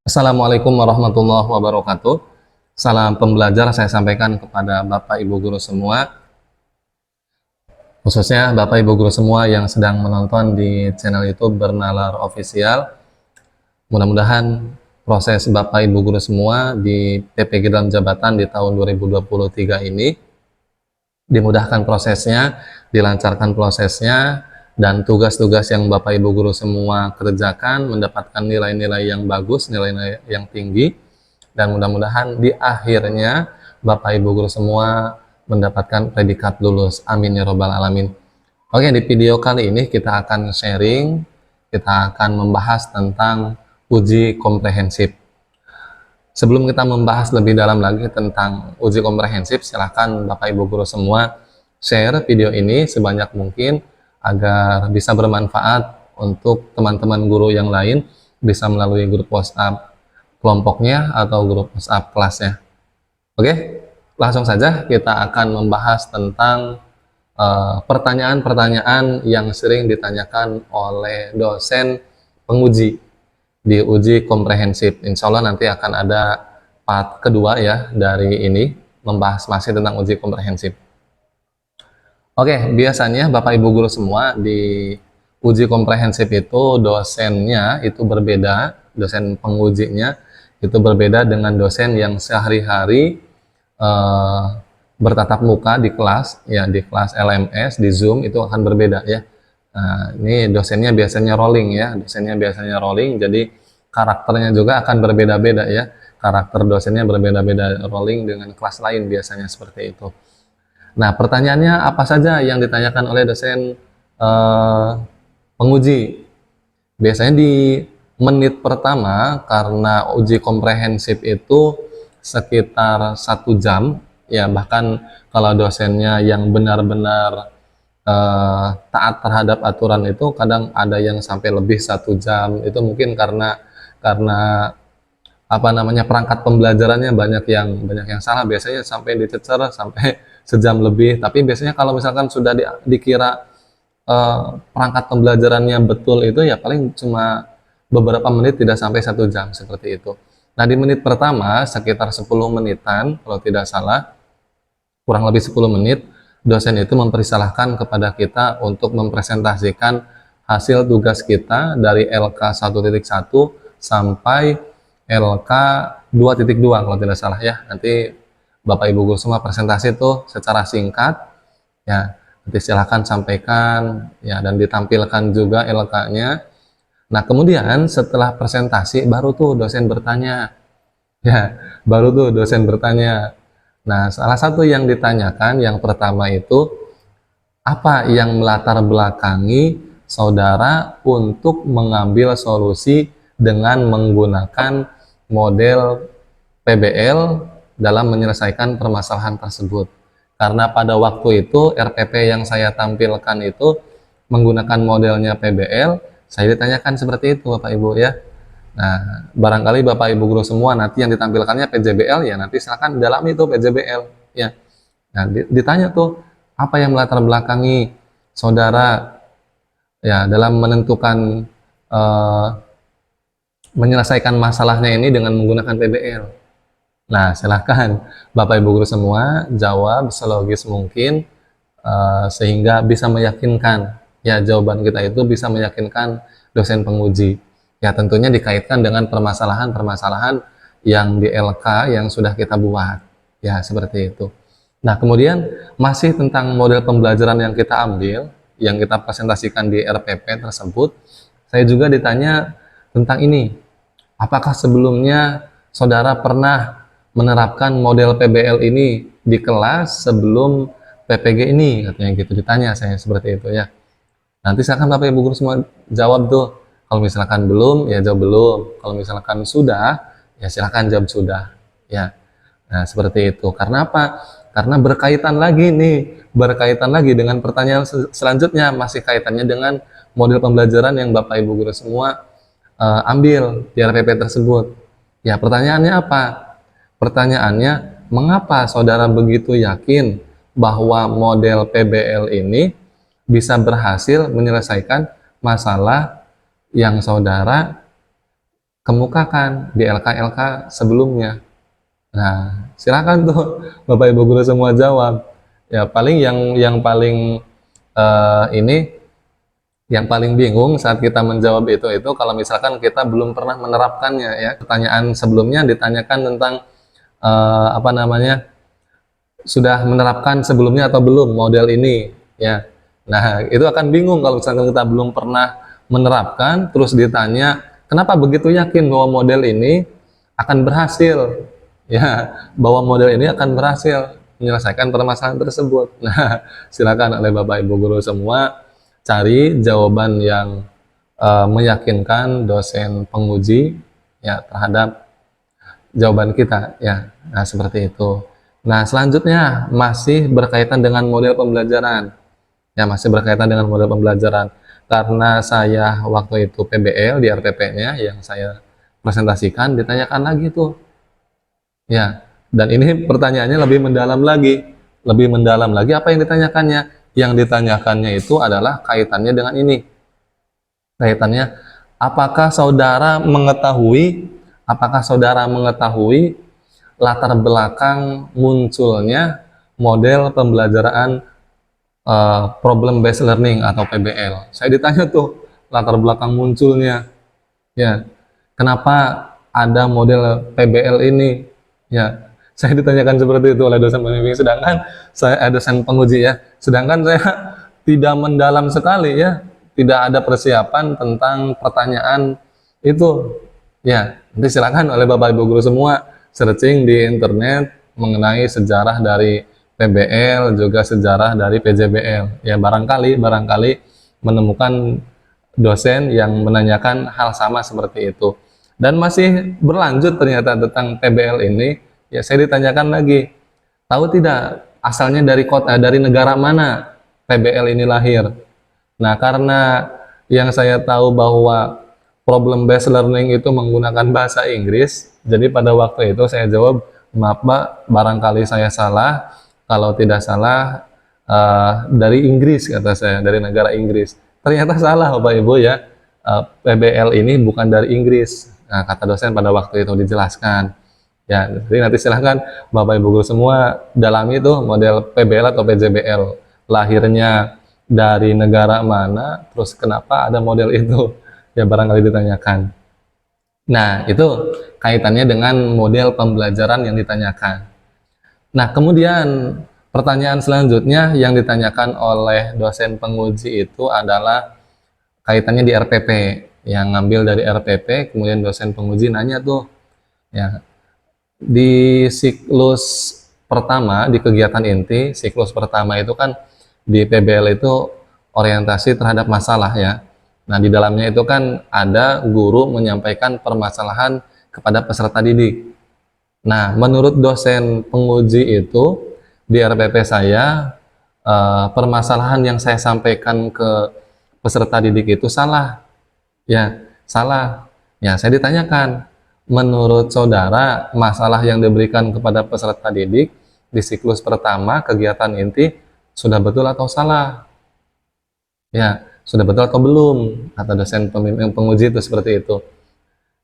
Assalamualaikum warahmatullahi wabarakatuh. Salam pembelajar saya sampaikan kepada Bapak Ibu guru semua, khususnya Bapak Ibu guru semua yang sedang menonton di channel YouTube Bernalar Official. Mudah-mudahan proses Bapak Ibu guru semua di PPG dalam jabatan di tahun 2023 ini dimudahkan prosesnya, dilancarkan prosesnya, dan tugas-tugas yang Bapak Ibu guru semua kerjakan mendapatkan nilai-nilai yang bagus, nilai-nilai yang tinggi, dan mudah-mudahan di akhirnya Bapak Ibu guru semua mendapatkan predikat lulus. Amin ya robbal alamin. Oke, di video kali ini kita akan sharing, kita akan membahas tentang uji komprehensif. Sebelum kita membahas lebih dalam lagi tentang uji komprehensif, silahkan Bapak Ibu guru semua share video ini sebanyak mungkin agar bisa bermanfaat untuk teman-teman guru yang lain, bisa melalui grup WhatsApp kelompoknya atau grup WhatsApp kelasnya. Oke, langsung saja kita akan membahas tentang pertanyaan-pertanyaan yang sering ditanyakan oleh dosen penguji di uji komprehensif. Insya Allah nanti akan ada part kedua ya dari ini, membahas masih tentang uji komprehensif. Oke, biasanya Bapak Ibu guru semua di uji komprehensif itu dosennya itu berbeda, dosen pengujinya itu berbeda dengan dosen yang sehari-hari bertatap muka di kelas, ya di kelas LMS, di Zoom itu akan berbeda ya. Nah, ini dosennya biasanya rolling ya, dosennya biasanya rolling, jadi karakternya juga akan berbeda-beda ya. Karakter dosennya berbeda-beda, rolling dengan kelas lain biasanya seperti itu. Nah, pertanyaannya apa saja yang ditanyakan oleh dosen penguji? Biasanya di menit pertama, karena uji komprehensif itu sekitar 1 jam, ya bahkan kalau dosennya yang benar-benar taat terhadap aturan itu kadang ada yang sampai lebih 1 jam. Itu mungkin karena apa namanya, perangkat pembelajarannya banyak yang salah, biasanya sampai dicecer sampai sejam lebih. Tapi biasanya kalau misalkan sudah dikira perangkat pembelajarannya betul itu ya paling cuma beberapa menit, tidak sampai 1 jam seperti itu. Nah, di menit pertama sekitar 10 menitan kalau tidak salah, kurang lebih 10 menit, dosen itu mempersilahkan kepada kita untuk mempresentasikan hasil tugas kita dari LK 1.1 sampai LK 2.2 kalau tidak salah ya. Nanti Bapak Ibu guru semua presentasi itu secara singkat ya, nanti silahkan sampaikan ya, dan ditampilkan juga LK-nya. Nah, kemudian setelah presentasi baru tuh dosen bertanya ya, baru tuh dosen bertanya. Nah, salah satu yang ditanyakan yang pertama itu, apa yang melatar belakangi saudara untuk mengambil solusi dengan menggunakan model PBL dalam menyelesaikan permasalahan tersebut. Karena pada waktu itu RPP yang saya tampilkan itu menggunakan modelnya PBL, saya ditanyakan seperti itu Bapak Ibu ya. Nah, barangkali Bapak Ibu guru semua nanti yang ditampilkannya PJBL ya, nanti silakan dalami itu PJBL ya. Nah, ditanya tuh apa yang melatar belakangi saudara ya dalam menentukan menyelesaikan masalahnya ini dengan menggunakan PBL. Nah, silahkan Bapak Ibu guru semua jawab selogis mungkin sehingga bisa meyakinkan ya, jawaban kita itu bisa meyakinkan dosen penguji. Ya, tentunya dikaitkan dengan permasalahan-permasalahan yang di LK yang sudah kita buat. Ya, seperti itu. Nah, kemudian masih tentang model pembelajaran yang kita ambil, yang kita presentasikan di RPP tersebut, saya juga ditanya tentang ini. Apakah sebelumnya saudara pernah menerapkan model PBL ini di kelas sebelum PPG ini? Katanya gitu, ditanya saya seperti itu ya. Nanti silakan Bapak Ibu guru semua jawab tuh. Kalau misalkan belum, ya jawab belum. Kalau misalkan sudah, ya silakan jawab sudah. Ya, nah seperti itu. Karena apa? Karena berkaitan lagi nih, berkaitan lagi dengan pertanyaan selanjutnya, masih kaitannya dengan model pembelajaran yang Bapak Ibu guru semua ambil di RPP tersebut. Ya, pertanyaannya apa? Pertanyaannya, mengapa saudara begitu yakin bahwa model PBL ini bisa berhasil menyelesaikan masalah yang saudara kemukakan di LK-LK sebelumnya. Nah, silakan tuh Bapak Ibu guru semua jawab. Ya, paling yang paling ini yang paling bingung saat kita menjawab itu kalau misalkan kita belum pernah menerapkannya ya. Pertanyaan sebelumnya ditanyakan tentang apa namanya? Sudah menerapkan sebelumnya atau belum model ini ya. Nah, itu akan bingung kalau misalkan kita belum pernah menerapkan terus ditanya, "Kenapa begitu yakin bahwa model ini akan berhasil?" Ya, bahwa model ini akan berhasil menyelesaikan permasalahan tersebut. Nah, silakan oleh Bapak Ibu guru semua cari jawaban yang meyakinkan dosen penguji ya terhadap jawaban kita ya. Nah, seperti itu. Nah, selanjutnya masih berkaitan dengan model pembelajaran. Ya, masih berkaitan dengan model pembelajaran. Karena saya waktu itu PBL di RPP-nya yang saya presentasikan ditanyakan lagi tuh. Ya, dan ini pertanyaannya lebih mendalam lagi. Lebih mendalam lagi apa yang ditanyakannya? Yang ditanyakannya itu adalah kaitannya dengan ini. Kaitannya apakah saudara mengetahui latar belakang munculnya model pembelajaran problem based learning atau PBL. Saya ditanya tuh latar belakang munculnya, ya kenapa ada model PBL ini, ya saya ditanyakan seperti itu oleh dosen pembimbing. Sedangkan saya dosen penguji ya, sedangkan saya tidak mendalam sekali ya, tidak ada persiapan tentang pertanyaan itu. Ya, nanti silakan oleh Bapak Ibu guru semua searching di internet mengenai sejarah dari PBL juga sejarah dari PJBL. Ya, barangkali menemukan dosen yang menanyakan hal sama seperti itu. Dan masih berlanjut ternyata tentang PBL ini, ya saya ditanyakan lagi, tahu tidak asalnya dari kota, dari negara mana PBL ini lahir? Nah, karena yang saya tahu bahwa problem based learning itu menggunakan bahasa Inggris, jadi pada waktu itu saya jawab, maaf Pak, barangkali saya salah, kalau tidak salah dari Inggris, kata saya, dari negara Inggris. Ternyata salah Bapak Ibu ya, PBL ini bukan dari Inggris. Nah, kata dosen pada waktu itu dijelaskan. Ya, jadi nanti silahkan Bapak Ibu guru semua dalami itu model PBL atau PJBL. Lahirnya dari negara mana, terus kenapa ada model itu? Ya barangkali ditanyakan. Nah, itu kaitannya dengan model pembelajaran yang ditanyakan. Nah, kemudian pertanyaan selanjutnya yang ditanyakan oleh dosen penguji itu adalah kaitannya di RPP. Yang ngambil dari RPP, kemudian dosen penguji nanya tuh, ya di siklus pertama, di kegiatan inti, siklus pertama itu kan di PBL itu orientasi terhadap masalah ya. Nah, di dalamnya itu kan ada guru menyampaikan permasalahan kepada peserta didik. Nah, menurut dosen penguji itu di RPP saya permasalahan yang saya sampaikan ke peserta didik itu salah. Ya, salah. Ya, saya ditanyakan, menurut saudara masalah yang diberikan kepada peserta didik di siklus pertama kegiatan inti sudah betul atau salah? Ya, sudah betul atau belum? Kata dosen pembimbing penguji itu seperti itu.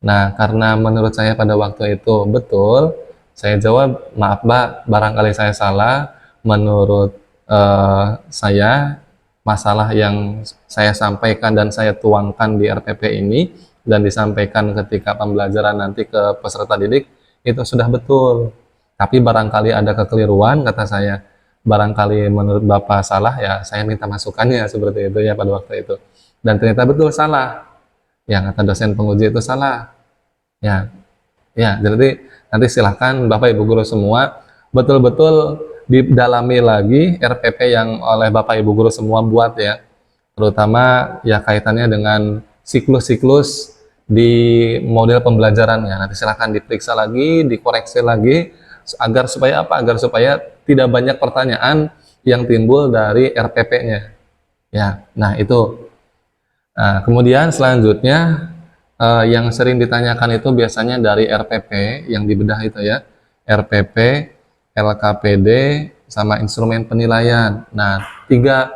Nah, karena menurut saya pada waktu itu betul, saya jawab, maaf Mbak, barangkali saya salah. Menurut saya, masalah yang saya sampaikan dan saya tuangkan di RPP ini dan disampaikan ketika pembelajaran nanti ke peserta didik, itu sudah betul. Tapi barangkali ada kekeliruan, kata saya. Barangkali menurut Bapak salah, ya saya minta masukannya seperti itu ya pada waktu itu. Dan ternyata betul salah. Ya, kata dosen penguji itu salah. Ya, ya, jadi nanti silahkan Bapak Ibu guru semua betul-betul didalami lagi RPP yang oleh Bapak Ibu guru semua buat ya, terutama ya kaitannya dengan siklus-siklus di model pembelajarannya. Nanti silahkan diperiksa lagi, dikoreksi lagi, agar supaya apa? Agar supaya tidak banyak pertanyaan yang timbul dari RPP-nya. Ya, nah itu. Nah, kemudian selanjutnya yang sering ditanyakan itu biasanya dari RPP yang dibedah itu ya, RPP, LKPD, sama instrumen penilaian. Nah, tiga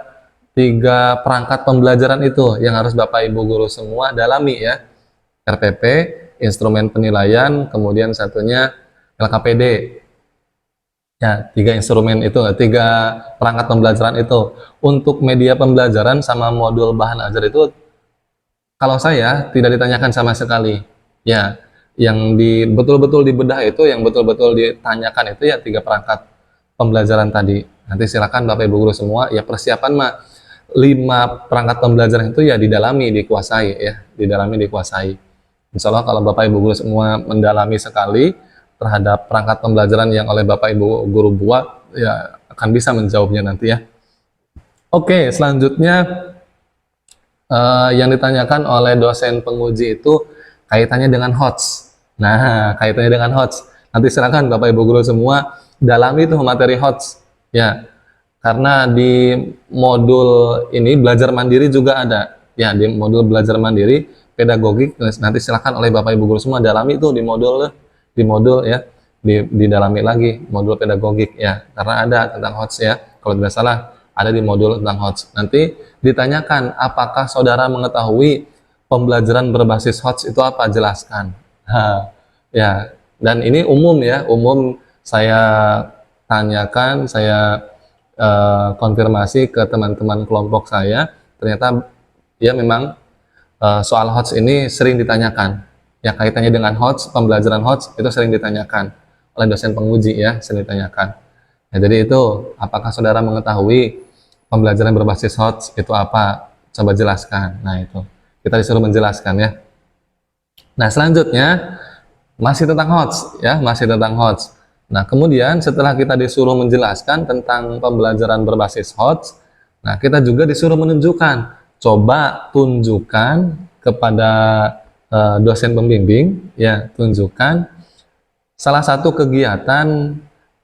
perangkat pembelajaran itu yang harus Bapak Ibu guru semua dalami ya, RPP, instrumen penilaian, kemudian satunya LKPD. Ya, tiga instrumen itu, tiga perangkat pembelajaran itu. Untuk media pembelajaran sama modul bahan ajar itu, kalau saya tidak ditanyakan sama sekali. Ya, yang betul-betul dibedah itu, yang betul-betul ditanyakan itu ya tiga perangkat pembelajaran tadi. Nanti silakan Bapak Ibu guru semua, ya persiapan mah 5 perangkat pembelajaran itu ya didalami, dikuasai ya, didalami, dikuasai. Insya Allah kalau Bapak Ibu guru semua mendalami sekali terhadap perangkat pembelajaran yang oleh Bapak Ibu guru buat, ya akan bisa menjawabnya nanti ya. Oke, selanjutnya yang ditanyakan oleh dosen penguji itu kaitannya dengan HOTS. Nah, kaitannya dengan HOTS. Nanti silakan Bapak Ibu guru semua dalami itu materi HOTS. Ya, karena di modul ini belajar mandiri juga ada. Ya, di modul belajar mandiri pedagogik nanti silakan oleh Bapak Ibu guru semua dalami itu di modul ya, didalami lagi modul pedagogik ya, karena ada tentang HOTS ya. Kalau tidak salah ada di modul tentang HOTS. Nanti ditanyakan, apakah saudara mengetahui pembelajaran berbasis HOTS itu apa? Jelaskan. Ya, dan ini umum ya, umum saya tanyakan, saya konfirmasi ke teman-teman kelompok saya, ternyata ya memang soal HOTS ini sering ditanyakan. Ya, kaitannya dengan HOTS, pembelajaran HOTS itu sering ditanyakan oleh dosen penguji ya, sering ditanyakan. Ya, jadi itu, apakah saudara mengetahui pembelajaran berbasis HOTS itu apa? Coba jelaskan. Nah, itu. Kita disuruh menjelaskan ya. Nah, selanjutnya masih tentang HOTS ya, masih tentang HOTS. Nah, kemudian setelah kita disuruh menjelaskan tentang pembelajaran berbasis HOTS, nah kita juga disuruh menunjukkan. Coba tunjukkan kepada dosen pembimbing ya, tunjukkan salah satu kegiatan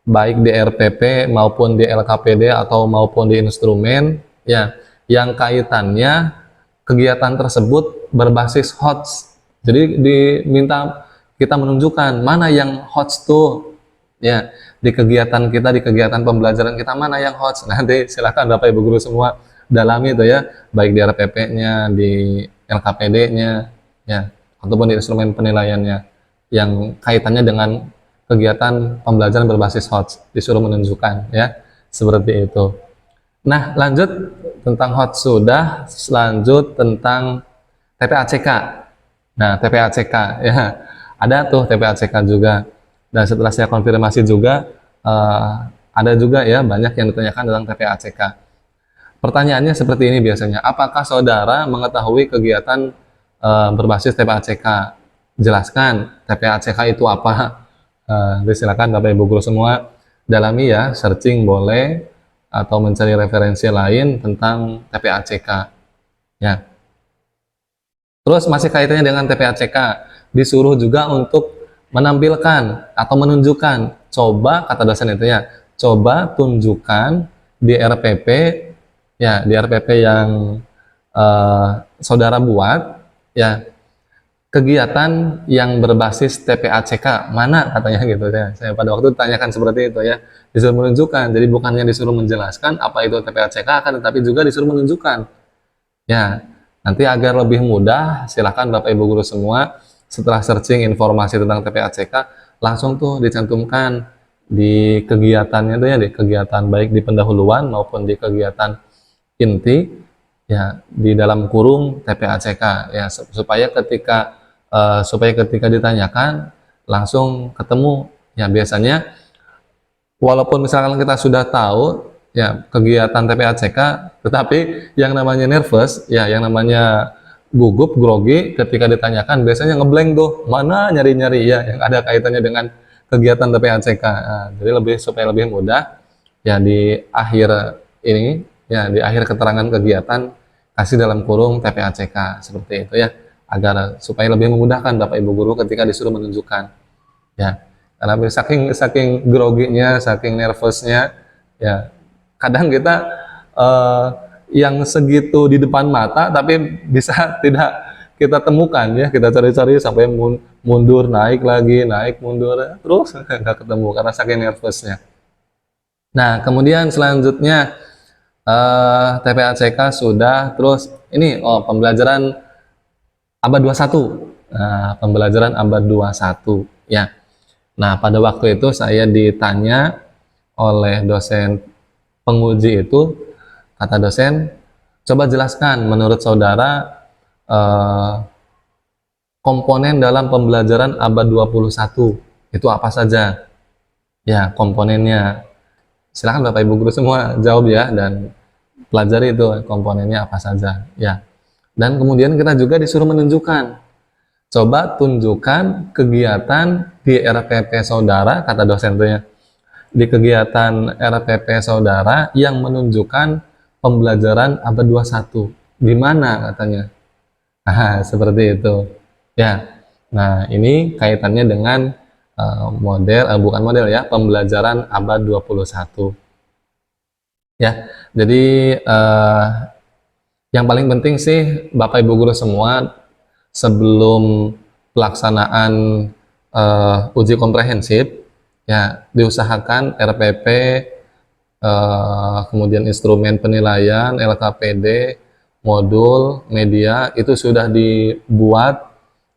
baik di RPP maupun di LKPD atau maupun di instrumen ya yang kaitannya kegiatan tersebut berbasis HOTS. Jadi diminta kita menunjukkan mana yang HOTS tuh ya, di kegiatan kita, di kegiatan pembelajaran kita mana yang HOTS. Nanti silakan Bapak Ibu guru semua dalami itu ya, baik di RPP-nya, di LKPD-nya ya, ataupun di instrumen penilaiannya yang kaitannya dengan kegiatan pembelajaran berbasis HOTS, disuruh menunjukkan ya, seperti itu. Nah, lanjut tentang HOTS sudah, lanjut tentang TPACK. Nah, TPACK ya, ada tuh TPACK juga. Dan setelah saya konfirmasi juga, ada juga ya banyak yang ditanyakan tentang TPACK. Pertanyaannya seperti ini biasanya, apakah saudara mengetahui kegiatan berbasis TPACK? Jelaskan TPACK itu apa? Silakan Bapak Ibu guru semua dalami ya, searching boleh atau mencari referensi lain tentang TPACK ya. Terus masih kaitannya dengan TPACK, disuruh juga untuk menampilkan atau menunjukkan, coba kata dosen itu ya, coba tunjukkan di RPP ya, di RPP yang saudara buat ya, kegiatan yang berbasis TPACK mana katanya gitu ya. Saya pada waktu ditanyakan seperti itu ya, disuruh menunjukkan. Jadi bukannya disuruh menjelaskan apa itu TPACK, kan tetapi juga disuruh menunjukkan. Ya, nanti agar lebih mudah, silakan Bapak Ibu guru semua setelah searching informasi tentang TPACK langsung tuh dicantumkan di kegiatannya tuh ya, di kegiatan baik di pendahuluan maupun di kegiatan inti ya, di dalam kurung TPACK ya, supaya ketika ditanyakan langsung ketemu ya. Biasanya walaupun misalkan kita sudah tahu ya kegiatan TPACK, tetapi yang namanya nervous ya, yang namanya gugup, grogi ketika ditanyakan biasanya ngeblank tuh, mana nyari-nyari ya yang ada kaitannya dengan kegiatan TPACK. Nah, jadi supaya lebih mudah ya, di akhir ini ya, di akhir keterangan kegiatan kasih dalam kurung TPACK seperti itu ya, agar supaya lebih memudahkan Bapak Ibu guru ketika disuruh menunjukkan ya. Karena saking groginya, saking nervousnya ya, kadang kita yang segitu di depan mata tapi bisa tidak kita temukan ya, kita cari-cari sampai mundur, naik lagi, naik, mundur, terus nggak ketemu karena saking nervousnya. Nah, kemudian selanjutnya TPACK sudah, terus ini pembelajaran abad 21. pembelajaran abad 21 ya. Nah, pada waktu itu saya ditanya oleh dosen penguji itu, kata dosen, coba jelaskan menurut saudara eh, komponen dalam pembelajaran abad 21 itu apa saja? Ya, komponennya. Silakan Bapak Ibu guru semua jawab ya, dan pelajari itu komponennya apa saja ya. Dan kemudian kita juga disuruh menunjukkan, coba tunjukkan kegiatan di RPP saudara, kata dosen tuh ya, di kegiatan RPP saudara yang menunjukkan pembelajaran abad 21 di mana katanya. Seperti itu ya. Nah, ini kaitannya dengan bukan model ya, pembelajaran abad 21 ya. Jadi yang paling penting sih Bapak Ibu guru semua, sebelum pelaksanaan uji komprehensif ya, diusahakan RPP, kemudian instrumen penilaian, LKPD, modul, media itu sudah dibuat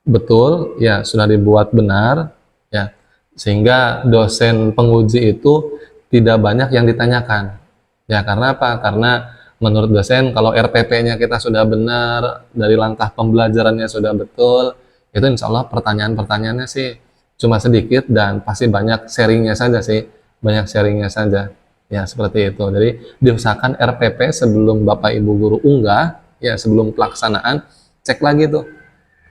betul ya, sudah dibuat benar ya, sehingga dosen penguji itu tidak banyak yang ditanyakan ya. Karena apa? Karena menurut dosen kalau RPP-nya kita sudah benar, dari langkah pembelajarannya sudah betul, itu insya Allah pertanyaan-pertanyaannya sih cuma sedikit dan pasti banyak sharingnya saja sih, banyak sharingnya saja ya, seperti itu. Jadi diusahakan RPP sebelum Bapak Ibu guru unggah ya, sebelum pelaksanaan, cek lagi tuh,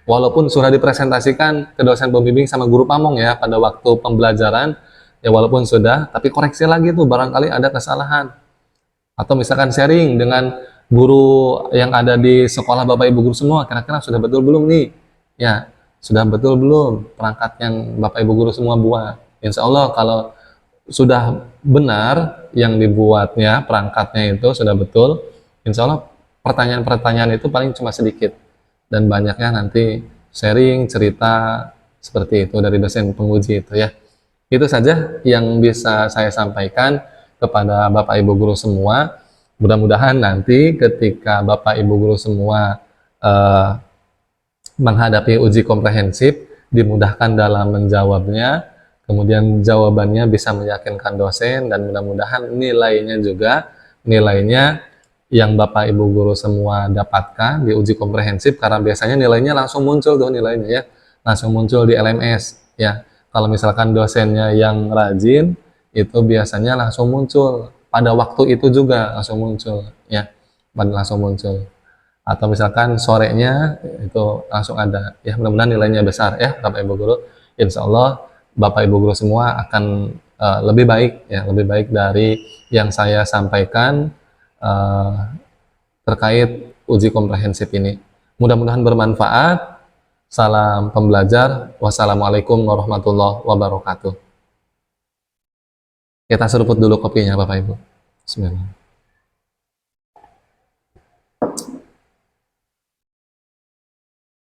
walaupun sudah dipresentasikan ke dosen pembimbing sama guru pamong ya pada waktu pembelajaran ya, walaupun sudah, tapi koreksi lagi tuh barangkali ada kesalahan, atau misalkan sharing dengan guru yang ada di sekolah Bapak Ibu guru semua, kira-kira sudah betul belum nih ya, sudah betul belum perangkat yang Bapak Ibu guru semua buat. Insya Allah kalau sudah benar yang dibuatnya, perangkatnya itu sudah betul, insya Allah pertanyaan-pertanyaan itu paling cuma sedikit, dan banyaknya nanti sharing, cerita, seperti itu dari dosen penguji itu ya. Itu saja yang bisa saya sampaikan kepada Bapak Ibu guru semua. Mudah-mudahan nanti ketika Bapak Ibu guru semua menghadapi uji komprehensif, dimudahkan dalam menjawabnya, kemudian jawabannya bisa meyakinkan dosen, dan mudah-mudahan nilainya juga, nilainya yang Bapak Ibu guru semua dapatkan di uji komprehensif, karena biasanya nilainya langsung muncul tuh, nilainya ya, langsung muncul di LMS ya. Kalau misalkan dosennya yang rajin, itu biasanya langsung muncul pada waktu itu juga, langsung muncul ya, langsung muncul. Atau misalkan sorenya itu langsung ada ya. Mudah-mudahan nilainya besar ya Bapak Ibu guru. Insya Allah Bapak Ibu guru semua akan lebih baik ya, lebih baik dari yang saya sampaikan terkait uji komprehensif ini. Mudah-mudahan bermanfaat. Salam pembelajar. Wassalamualaikum warahmatullahi wabarakatuh. Kita seruput dulu kopinya Bapak Ibu. Bismillah.